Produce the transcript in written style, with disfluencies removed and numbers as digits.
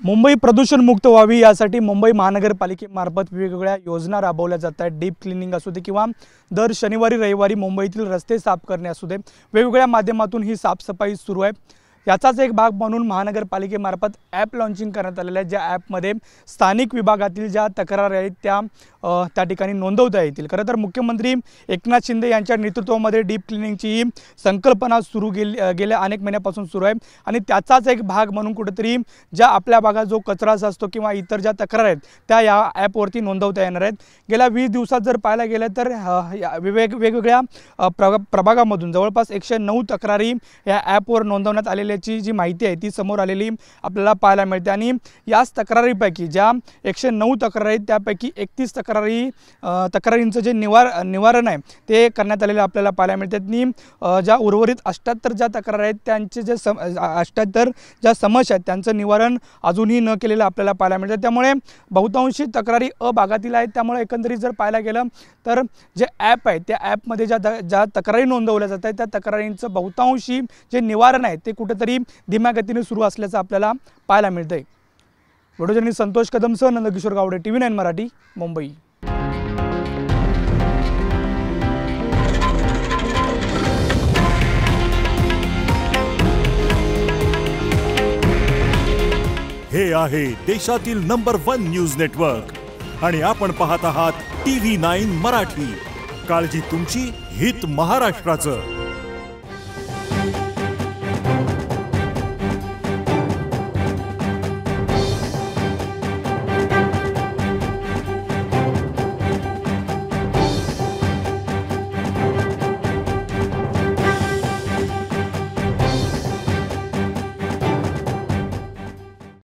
मुंबई प्रदूषणमुक्त व्हावी यासाठी मुंबई महानगरपालिकेमार्फत वेगवेगळ्या योजना राबवल्या जात आहेत। डीप क्लिनिंग असू दे किंवा दर शनिवारी रविवारी मुंबईतील रस्ते साफ करणे असू दे, वेगवेगळ्या माध्यमातून ही साफसफाई सुरू आहे। याचाच एक भाग म्हणून महानगरपालिकेमार्फत ॲप लॉन्चिंग करण्यात आलेलं आहे, ज्या ॲपमध्ये स्थानिक विभागातील ज्या तक्रारी आहेत त्या ठिकाणी नोंदवता येतील। खरं तर मुख्यमंत्री एकनाथ शिंदे यांच्या नेतृत्वामध्ये डीप क्लिनिंगची ही संकल्पना सुरू गेल्या अनेक महिन्यापासून सुरू आहे आणि त्याचाच एक भाग म्हणून कुठेतरी ज्या आपल्या भागात जो कचरा असतो किंवा इतर ज्या तक्रारी आहेत त्या या ॲपवरती नोंदवता येणार आहेत। गेल्या 20 दिवसात जर पाहायला गेलं तर वेगवेगळ्या प्रभागामधून जवळपास 109 तक्रारी या ॲपवर नोंदवण्यात आलेल्याची जी माहिती आहे ती समोर आलेली आपल्याला पाहायला मिळते आणि याच तक्रारीपैकी ज्या 109 तक्रारी आहेत त्यापैकी 31 तक्रारींचं जे निवारण आहे ते करण्यात आलेलं आपल्याला पाहायला मिळते। ज्या उर्वरित 78 ज्या तक्रारी आहेत त्यांचे जे 78 ज्या समस्या आहेत त्यांचं निवारण अजूनही न केलेलं आपल्याला पाहायला मिळतं। त्यामुळे बहुतांशी तक्रारी भागातील आहेत। त्यामुळे एकंदरीत जर पाहायला गेलं तर जे ॲप आहे त्या ॲपमध्ये ज्या तक्रारी नोंदवल्या जात आहेत त्या तक्रारींचं बहुतांशी जे निवारण आहे ते कुठेतरी धीम्या गतीने सुरू असल्याचं आपल्याला पाहायला मिळतंय। व्हिडिओ जर्नलिस्ट संतोष कदमसह नंदकिशोर गावडे, TV9 मराठी, मुंबई। हे आहे देशातील नंबर 1 न्यूज नेटवर्क आणि आपण पाहत आहात TV9 मराठी। काळजी तुमची, हित महाराष्ट्राचं।